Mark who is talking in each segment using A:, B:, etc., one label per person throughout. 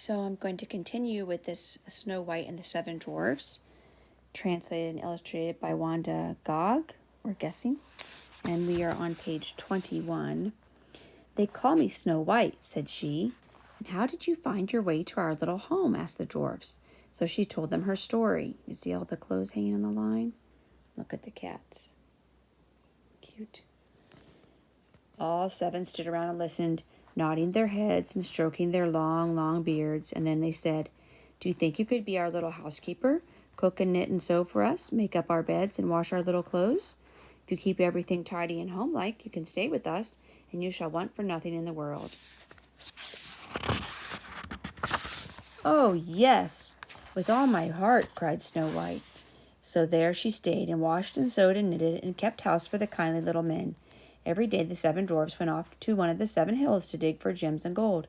A: So I'm going to continue with this Snow White and the Seven Dwarfs, translated and illustrated by Wanda Ga'g, we're guessing. And we are on page 21. "They call me Snow White," said she. "And how did you find your way to our little home?" asked the dwarfs. So she told them her story. You see all the clothes hanging on the line? Look at the cats. Cute. All seven stood around and listened, nodding their heads and stroking their long, long beards. And then they said, "Do you think you could be our little housekeeper? Cook and knit and sew for us, make up our beds and wash our little clothes? If you keep everything tidy and homelike, you can stay with us, and you shall want for nothing in the world." "Oh, yes, with all my heart," cried Snow White. So there she stayed and washed and sewed and knitted and kept house for the kindly little men. Every day the seven dwarfs went off to one of the 7 hills to dig for gems and gold.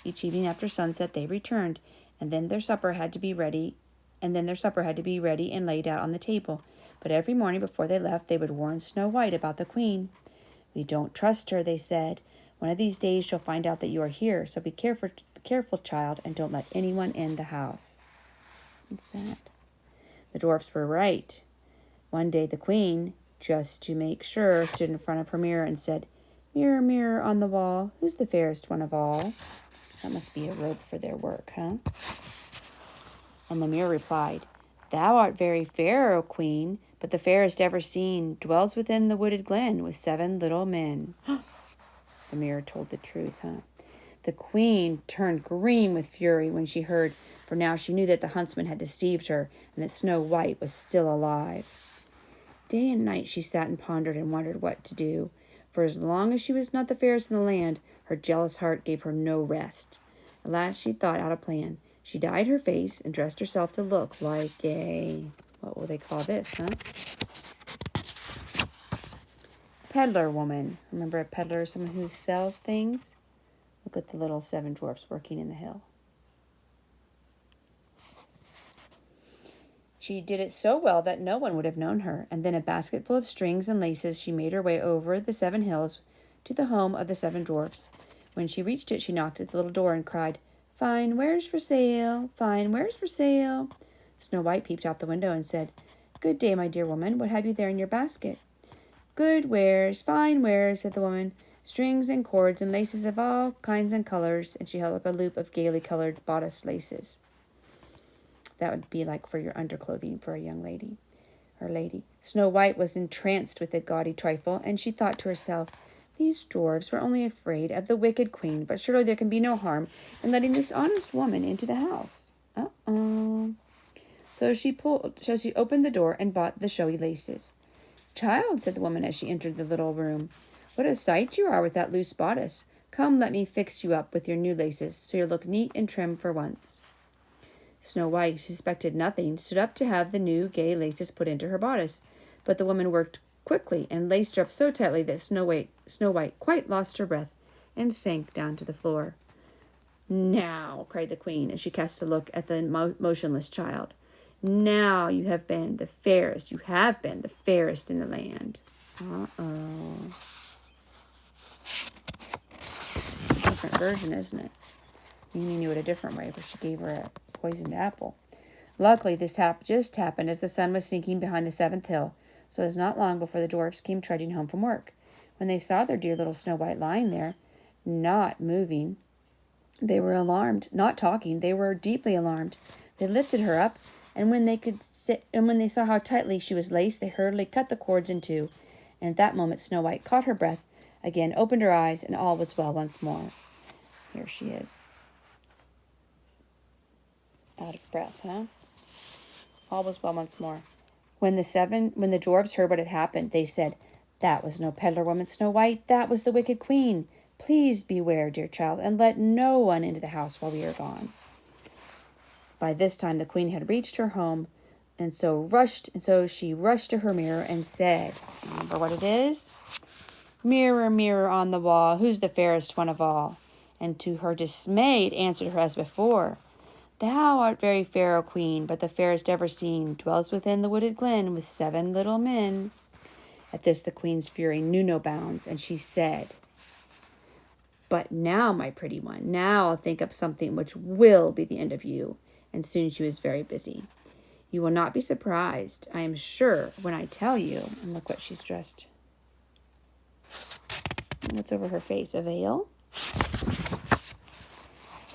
A: Each evening after sunset they returned, and then their supper had to be ready and laid out on the table. But every morning before they left they would warn Snow White about the queen. "We don't trust her," they said. "One of these days she'll find out that you are here, so be careful, child, and don't let anyone in the house." What's that? The dwarfs were right. One day the queen, just to make sure, stood in front of her mirror and said, "Mirror, mirror on the wall, who's the fairest one of all?" That must be a robe for their work, huh? And the mirror replied, "Thou art very fair, O queen, but the fairest ever seen dwells within the wooded glen with 7 little men." The mirror told the truth, huh? The queen turned green with fury when she heard, for now she knew that the huntsman had deceived her and that Snow White was still alive. Day and night she sat and pondered and wondered what to do, for as long as she was not the fairest in the land, her jealous heart gave her no rest. At last she thought out a plan. She dyed her face and dressed herself to look like what will they call this, huh? Peddler woman. Remember, a peddler is someone who sells things? Look at the little 7 dwarfs working in the hill. She did it so well that no one would have known her, and then a basket full of strings and laces she made her way over the 7 hills to the home of the 7 dwarfs. When she reached it, she knocked at the little door and cried, "Fine wares for sale, fine wares for sale." Snow White peeped out the window and said, "Good day, my dear woman. What have you there in your basket?" "Good wares, fine wares," said the woman. "Strings and cords and laces of all kinds and colors." And she held up a loop of gaily colored bodice laces. That would be like for your underclothing for a young lady or lady. Snow White was entranced with the gaudy trifle, and she thought to herself, "These dwarfs were only afraid of the wicked queen, but surely there can be no harm in letting this honest woman into the house." So she opened the door and bought the showy laces. "Child," said the woman as she entered the little room, "what a sight you are with that loose bodice. Come, let me fix you up with your new laces, so you'll look neat and trim for once." Snow White, who suspected nothing, stood up to have the new gay laces put into her bodice. But the woman worked quickly and laced her up so tightly that Snow White quite lost her breath and sank down to the floor. "Now," cried the queen, as she cast a look at the motionless child, "now you have been the fairest. You have been the fairest in the land." Different version, isn't it? Mimi knew it a different way, but she gave her a poisoned apple. Luckily, this just happened as the sun was sinking behind the 7th hill, so it was not long before the dwarfs came trudging home from work. When they saw their dear little Snow White lying there, not moving, they were alarmed. Not talking, they were deeply alarmed. They lifted her up, and when they saw how tightly she was laced, they hurriedly cut the cords in two. And at that moment, Snow White caught her breath again, opened her eyes, and all was well once more. Here she is. Out of breath, huh? All was well once more. When the dwarfs heard what had happened, they said, "That was no peddler woman, Snow White. That was the wicked queen. Please beware, dear child, and let no one into the house while we are gone." By this time the queen had reached her home, and so she rushed to her mirror and said, remember what it is? "Mirror, mirror on the wall, who's the fairest one of all?" And to her dismay it answered her as before, "Thou art very fair, O queen, but the fairest ever seen dwells within the wooded glen with 7 little men." At this the queen's fury knew no bounds, and she said, But now, my pretty one, now I'll think up something which will be the end of you. And soon she was very busy. You will not be surprised, I am sure, when I tell you. And look what she's dressed. What's over her face? A veil?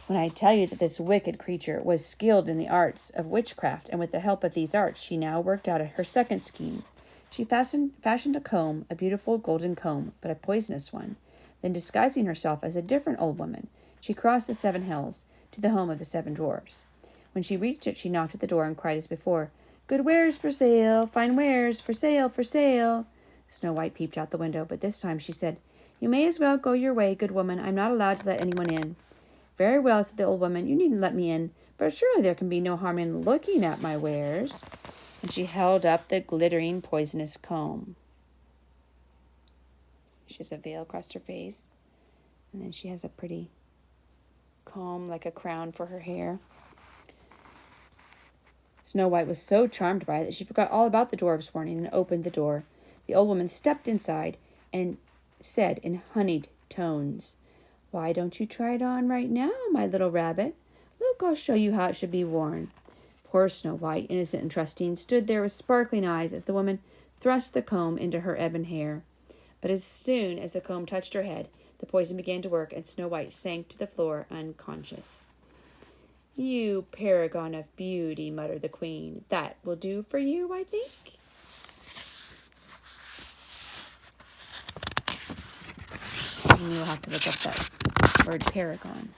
A: When I tell you that this wicked creature was skilled in the arts of witchcraft, and with the help of these arts she now worked out her second scheme. She fashioned a comb, a beautiful golden comb, but a poisonous one. Then, disguising herself as a different old woman, she crossed the 7 hills to the home of the 7 dwarfs. When she reached it, she knocked at the door and cried as before, "Good wares for sale, fine wares for sale, for sale." Snow White peeped out the window, but this time she said, "You may as well go your way, good woman. I'm not allowed to let anyone in." "Very well," said the old woman. "You needn't let me in, but surely there can be no harm in looking at my wares." And she held up the glittering poisonous comb. She has a veil across her face, and then she has a pretty comb like a crown for her hair. Snow White was so charmed by it that she forgot all about the dwarf's warning and opened the door. The old woman stepped inside and said in honeyed tones, "Why don't you try it on right now, my little rabbit? Look, I'll show you how it should be worn." Poor Snow White, innocent and trusting, stood there with sparkling eyes as the woman thrust the comb into her ebon hair. But as soon as the comb touched her head, the poison began to work, and Snow White sank to the floor unconscious. "You paragon of beauty," muttered the queen. "That will do for you, I think." And you'll have to look up that word paragon.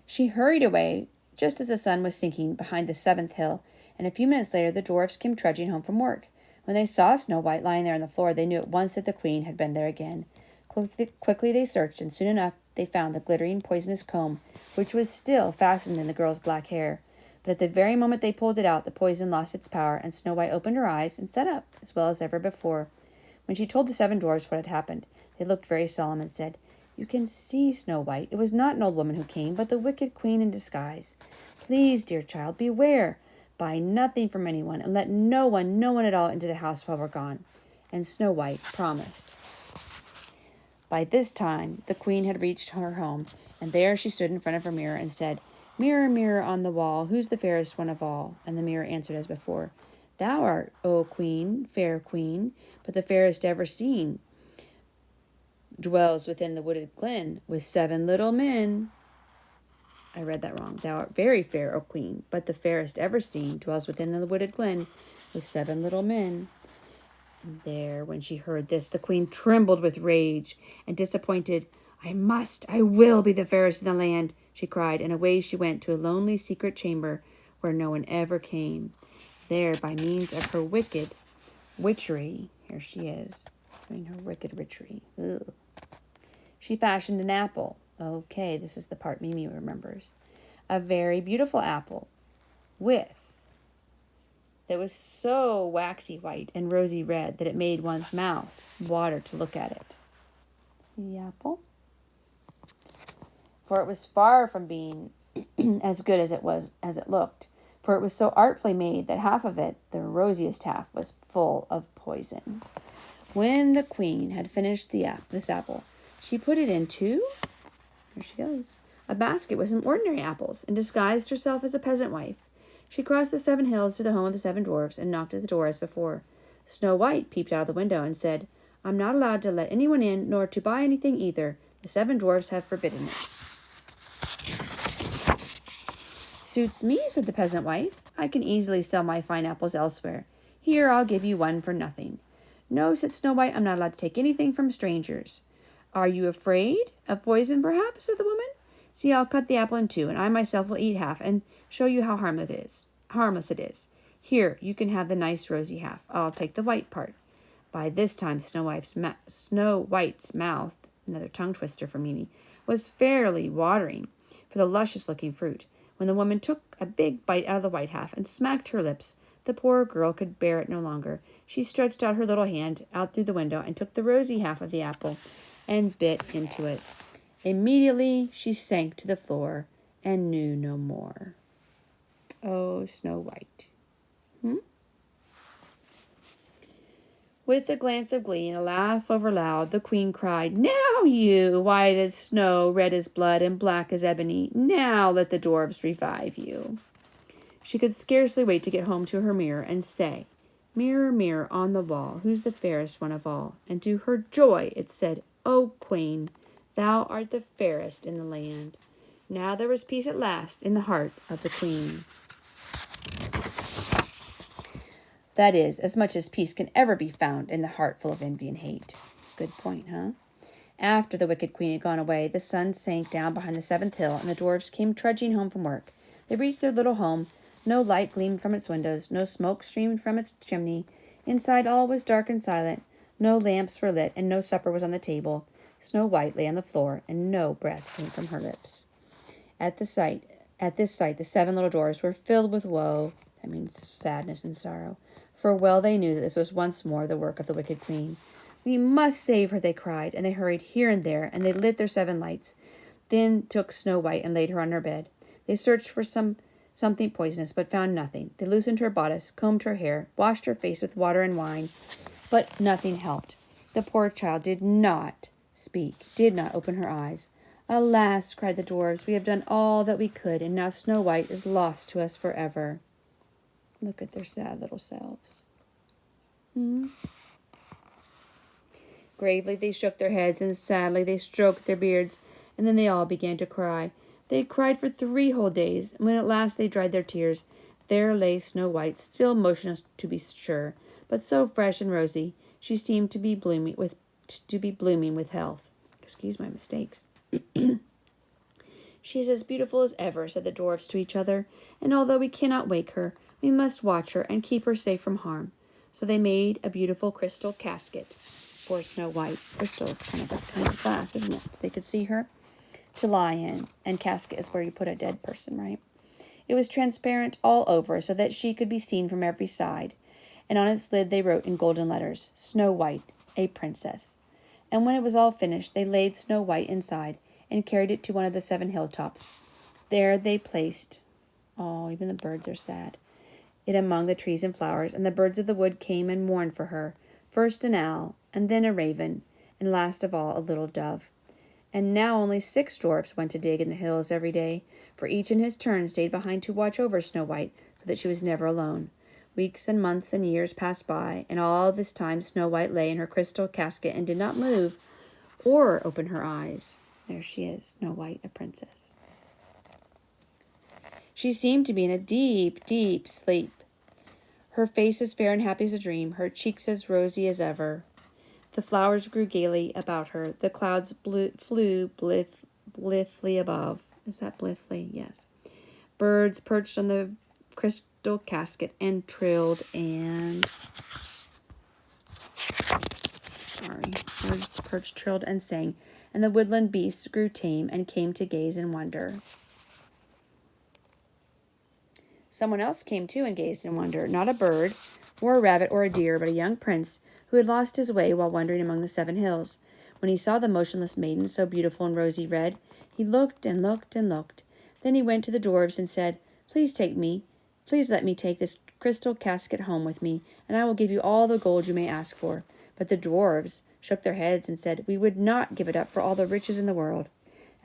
A: She hurried away just as the sun was sinking behind the 7th hill, and a few minutes later the dwarfs came trudging home from work. When they saw Snow White lying there on the floor, they knew at once that the queen had been there again. Quickly they searched, and soon enough they found the glittering poisonous comb, which was still fastened in the girl's black hair. But at the very moment they pulled it out, the poison lost its power, and Snow White opened her eyes and sat up as well as ever before. When she told the 7 dwarfs what had happened, they looked very solemn and said, "You can see, Snow White, it was not an old woman who came, but the wicked queen in disguise. Please, dear child, beware. Buy nothing from anyone, and let no one at all into the house while we're gone." And Snow White promised. By this time, the queen had reached her home, and there she stood in front of her mirror and said, "Mirror, mirror on the wall, who's the fairest one of all?" And the mirror answered as before, "Thou art, O queen, fair queen, but the fairest ever seen dwells within the wooded glen with 7 little men." I read that wrong. "Thou art very fair, O queen, but the fairest ever seen dwells within the wooded glen with 7 little men." And there, when she heard this, the queen trembled with rage and disappointed. I will be the fairest in the land," she cried, and away she went to a lonely secret chamber where no one ever came. There, by means of her wicked witchery, here she is, doing her wicked witchery. Ugh. She fashioned an apple. Okay, this is the part Mimi remembers. A very beautiful apple that was so waxy white and rosy red that it made one's mouth water to look at it. See the apple? For it was far from being as good as it looked, for it was so artfully made that half of it, the rosiest half, was full of poison. When the queen had finished this apple, she put it into, here she goes, a basket with some ordinary apples, and disguised herself as a peasant wife. She crossed the 7 hills to the home of the 7 dwarfs and knocked at the door as before. Snow White peeped out of the window and said, "I'm not allowed to let anyone in, nor to buy anything either. The 7 dwarfs have forbidden it." "Suits me," said the peasant wife. "I can easily sell my fine apples elsewhere. Here, I'll give you one for nothing." "No," said Snow White, "I'm not allowed to take anything from strangers." "Are you afraid of poison, perhaps?" said the woman. "See, I'll cut the apple in 2, and I myself will eat half, and show you how harmless it is. Here, you can have the nice rosy half. I'll take the white part." By this time, Snow White's mouth, another tongue twister for Mimi, was fairly watering for the luscious-looking fruit. When the woman took a big bite out of the white half and smacked her lips, the poor girl could bear it no longer. She stretched out her little hand out through the window and took the rosy half of the apple and bit into it. Immediately she sank to the floor and knew no more. Oh, Snow White. With a glance of glee and a laugh over loud, the queen cried, "Now you, white as snow, red as blood, and black as ebony, now let the dwarfs revive you." She could scarcely wait to get home to her mirror and say, "Mirror, mirror on the wall, who's the fairest one of all?" And to her joy it said, "O queen, thou art the fairest in the land." Now there was peace at last in the heart of the queen. That is, as much as peace can ever be found in the heart full of envy and hate. Good point, huh? After the wicked queen had gone away, the sun sank down behind the seventh hill, and the dwarfs came trudging home from work. They reached their little home. No light gleamed from its windows, no smoke streamed from its chimney. Inside all was dark and silent. No lamps were lit, and no supper was on the table. Snow White lay on the floor, and no breath came from her lips. At this sight, the seven little dwarfs were filled with woe. That means sadness and sorrow. For well they knew that this was once more the work of the wicked queen. "We must save her," they cried, and they hurried here and there, and they lit their 7 lights. Then took Snow White and laid her on her bed. They searched for something poisonous, but found nothing. They loosened her bodice, combed her hair, washed her face with water and wine, but nothing helped. The poor child did not speak, did not open her eyes. "Alas," cried the dwarfs, "we have done all that we could, and now Snow White is lost to us forever." Look at their sad little selves. Gravely they shook their heads, and sadly they stroked their beards, and then they all began to cry. They cried for 3 whole days, and when at last they dried their tears, there lay Snow White, still motionless to be sure, but so fresh and rosy, she seemed to be blooming with health. Excuse my mistakes. "She is as beautiful as ever," said the dwarfs to each other, "and although we cannot wake her, we must watch her and keep her safe from harm." So they made a beautiful crystal casket for Snow White. Crystal is kind of glass, isn't it? So they could see her to lie in, and casket is where you put a dead person, right? It was transparent all over, so that she could be seen from every side, and on its lid they wrote in golden letters, "Snow White, a princess." And when it was all finished, they laid Snow White inside and carried it to one of the 7 hilltops. There they placed, even the birds are sad, it among the trees and flowers, and the birds of the wood came and mourned for her, first an owl, and then a raven, and last of all a little dove. And now only 6 dwarfs went to dig in the hills every day, for each in his turn stayed behind to watch over Snow White, so that she was never alone. Weeks and months and years passed by, and all this time Snow White lay in her crystal casket and did not move or open her eyes. There she is, Snow White, a princess. She seemed to be in a deep, deep sleep. Her face as fair and happy as a dream, her cheeks as rosy as ever. The flowers grew gaily about her. The clouds flew blithely above. Is that blithely? Yes. Birds perched on the crystal casket and trilled and... Birds perched, trilled, and sang. And the woodland beasts grew tame and came to gaze and wonder. Someone else came too and gazed in wonder. Not a bird, or a rabbit, or a deer, but a young prince who had lost his way while wandering among the 7 hills. When he saw the motionless maiden, so beautiful and rosy red, he looked and looked and looked. Then he went to the dwarves and said, Please let me take this crystal casket home with me, and I will give you all the gold you may ask for." But the dwarves shook their heads and said, "We would not give it up for all the riches in the world."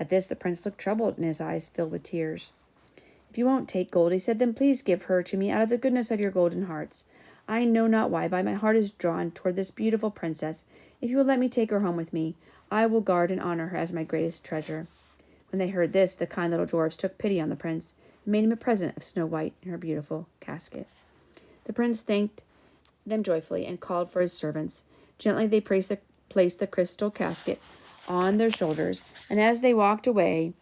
A: At this the prince looked troubled, and his eyes filled with tears. "If you won't take gold," he said, "then please give her to me out of the goodness of your golden hearts. I know not why, but my heart is drawn toward this beautiful princess. If you will let me take her home with me, I will guard and honor her as my greatest treasure." When they heard this, the kind little dwarfs took pity on the prince and made him a present of Snow White in her beautiful casket. The prince thanked them joyfully and called for his servants. Gently they placed the crystal casket on their shoulders, and as they walked slowly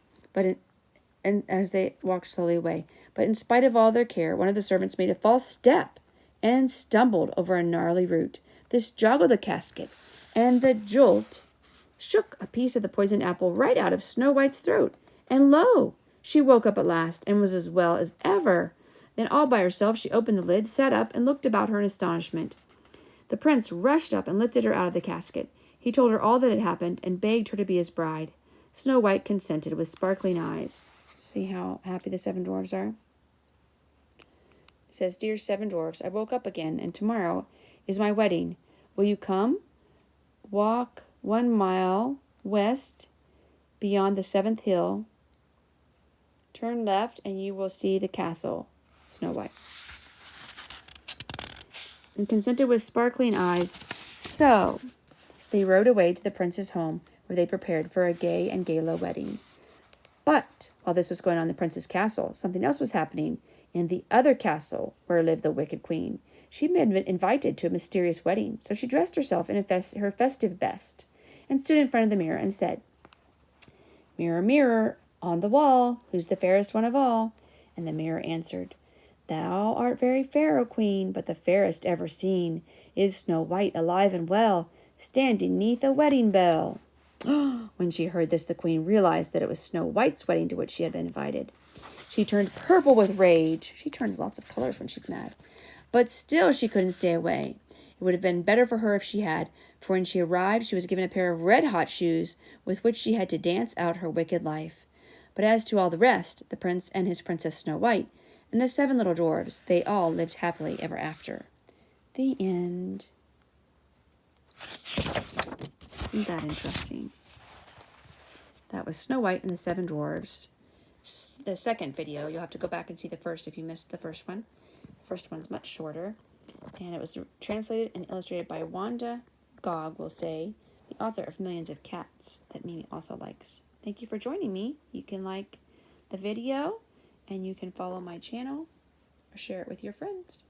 A: away, but in spite of all their care, one of the servants made a false step and stumbled over a gnarly root. This joggled the casket, and the jolt shook a piece of the poisoned apple right out of Snow White's throat. And lo! She woke up at last, and was as well as ever. Then all by herself she opened the lid, sat up, and looked about her in astonishment. The prince rushed up and lifted her out of the casket. He told her all that had happened, and begged her to be his bride. Snow White consented with sparkling eyes. See how happy the 7 dwarfs are? It says, "Dear 7 dwarfs, I woke up again, and tomorrow is my wedding. Will you come? Walk 1 mile west beyond the 7th hill. Turn left and you will see the castle. Snow White. And consented with sparkling eyes. So they rode away to the prince's home, where they prepared for a gay and gala wedding. But while this was going on in the prince's castle, something else was happening in the other castle where lived the wicked queen. She'd been invited to a mysterious wedding, so she dressed herself in her festive best and stood in front of the mirror and said, "Mirror, mirror, on the wall, who's the fairest one of all?" And the mirror answered, "Thou art very fair, O queen, but the fairest ever seen is Snow White, alive and well, standing 'neath a wedding bell." When she heard this, the queen realized that it was Snow White's wedding to which she had been invited. She turned purple with rage. She turns lots of colors when she's mad. But still she couldn't stay away. It would have been better for her if she had, for when she arrived, she was given a pair of red-hot shoes with which she had to dance out her wicked life. But as to all the rest, the prince and his princess Snow White, and the 7 little dwarves, they all lived happily ever after. The end. Isn't that interesting? That was Snow White and the 7 Dwarves. The second video, you'll have to go back and see the first if you missed the first one. The first one's much shorter. And it was translated and illustrated by Wanda Ga'g, will say, the author of Millions of Cats, that Mimi also likes. Thank you for joining me. You can like the video, and you can follow my channel or share it with your friends.